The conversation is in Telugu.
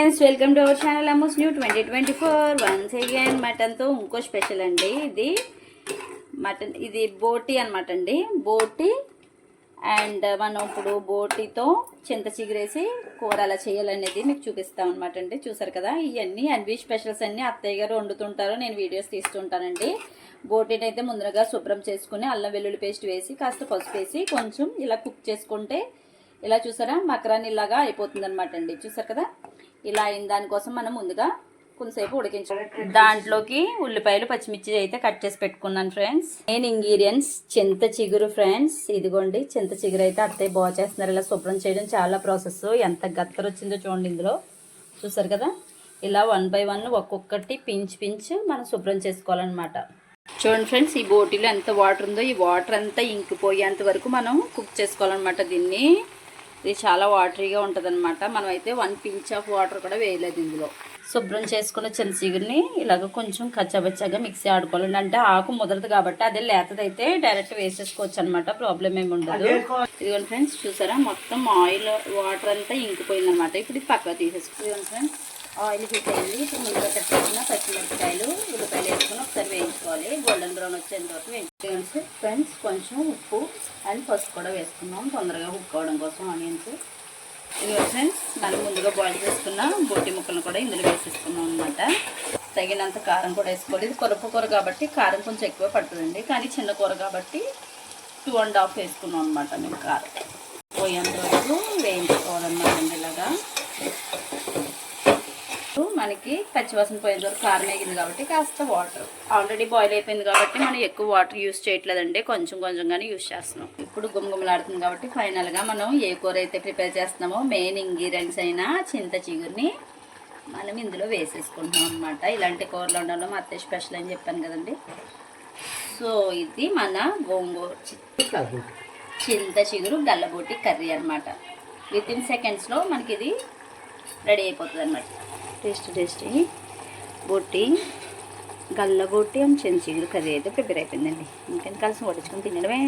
Friends, welcome to our channel Ammu's new 2024. Once again మటన్తో ఇంకో స్పెషల్ అండి. ఇది మటన్, ఇది బోటి అనమాట అండి. బోటి అండ్ మనం ఇప్పుడు బోటితో చింత చిగురేసి కూర అలా చేయాలనేది మీకు చూపిస్తాం అనమాట అండి. చూసారు కదా, ఇవన్నీ అన్వీ స్పెషల్స్ అన్నీ అత్తయ్య గారు వండుతుంటారు, నేను వీడియోస్ తీస్తుంటానండి. బోటిని అయితే ముందరగా శుభ్రం చేసుకుని అల్లం వెల్లుల్లి పేస్ట్ వేసి కాస్త పసుపు వేసి కొంచెం ఇలా కుక్ చేసుకుంటే ఇలా చూసారా మకరాని ఇలాగా అయిపోతుంది అనమాట అండి. చూసారు కదా, ఇలా అయిన దానికోసం మనం ముందుగా కొంతసేపు ఉడికించాలి. దాంట్లోకి ఉల్లిపాయలు పచ్చిమిర్చి అయితే కట్ చేసి పెట్టుకున్నాను ఫ్రెండ్స్. మెయిన్ ఇంగ్రీడియంట్స్ చింత చిగురు ఫ్రెండ్స్. ఇదిగోండి చింత చిగురు అయితే అత్తయ్య బాగా చేస్తున్నారు. ఇలా శుభ్రం చేయడం చాలా ప్రాసెస్. ఎంత గత్తర వచ్చిందో చూడండి ఇందులో. చూసారు కదా, ఇలా 1 by 1 ఒక్కొక్కటి పించ్ మనం శుభ్రం చేసుకోవాలన్నమాట. చూడండి ఫ్రెండ్స్, ఈ బోటీలో ఎంత వాటర్ ఉందో ఈ వాటర్ అంతా ఇంకిపోయేంత వరకు మనం కుక్ చేసుకోవాలన్నమాట. దీన్ని ఇది చాలా వాటరీగా ఉంటుంది అనమాట. మనం అయితే 1 pinch ఆఫ్ వాటర్ కూడా వేయలేదు ఇందులో. శుభ్రం చేసుకున్న చింత చిగురిని ఇలాగ కొంచెం కచ్చబచ్చగా మిక్సీ ఆడుకోవాలండి. అంటే ఆకు ముదరదు కాబట్టి అదే లేతదైతే డైరెక్ట్ వేసేసుకోవచ్చు అనమాట, ప్రాబ్లం ఏమి ఉండదు. ఇదిగోండి ఫ్రెండ్స్, చూసారా మొత్తం ఆయిల్ వాటర్ అంతా ఇంకిపోయింది అనమాట. ఇప్పుడు ఇది పక్కన తీసేసుకోండి ఫ్రెండ్స్. ఆయిల్ హీట్ అయింది. ఇప్పుడు ముందుగా కట్ చేసుకున్న పచ్చిమిరపకాయలు ఉల్లిపాయలు వేసుకొని ఒకసారి వేయించుకోవాలి. గోల్డెన్ బ్రౌన్ వచ్చేంత వరకు వేయించుకోవాలి ఫ్రెండ్స్. కొంచెం ఉప్పు అండ్ పసుపు కూడా వేసుకున్నాం తొందరగా కుక్ అవడం కోసం ఆనియన్స్. ఇదిగో ఫ్రెండ్స్, మనం ముందుగా బాయిల్ చేసుకున్న బోటి ముక్కలను కూడా ఇందులో వేసేసుకున్నాం అనమాట. తగినంత కారం కూడా వేసుకోవాలి. ఇది కొరపు కూర కాబట్టి కారం కొంచెం ఎక్కువ పడుతుందండి, కానీ చిన్న కూర కాబట్టి 2.5 వేసుకున్నాం అనమాట. మేము కారం పోయేంత వరకు వేయించుకోవాలన్నమాట. ఇలాగా మనకి పచ్చివాసన పోయేంత వరకు కారం వేగింది కాబట్టి కాస్త వాటర్ ఆల్రెడీ బాయిల్ అయిపోయింది కాబట్టి మనం ఎక్కువ వాటర్ యూస్ చేయట్లేదండి, కొంచెంగానే యూస్ చేస్తున్నాం. ఇప్పుడు గుమగుమలాడుతుంది కాబట్టి ఫైనల్గా మనం ఏ కూర అయితే ప్రిపేర్ చేస్తున్నామో మెయిన్ ఇంగ్రీడియంట్స్ అయినా చింత చిగురిని మనం ఇందులో వేసేసుకుంటున్నాం అనమాట. ఇలాంటి కూరలు ఉండడం మా అత్తయ్య స్పెషల్ అని చెప్పాను కదండి. సో ఇది మన గోంగూర చింత చిగురు గల్లబోటి కర్రీ అనమాట. వితిన్ సెకండ్స్లో మనకి ఇది రెడీ అయిపోతుంది అనమాట. టేస్టీ బోటి గల్ల బోటి అండ్ చింత చిగురు కర్రీ అయితే ప్రిపేర్ అయిపోయిందండి. ఇంకెంత కలిసి వడ్డించుకొని తినడమే.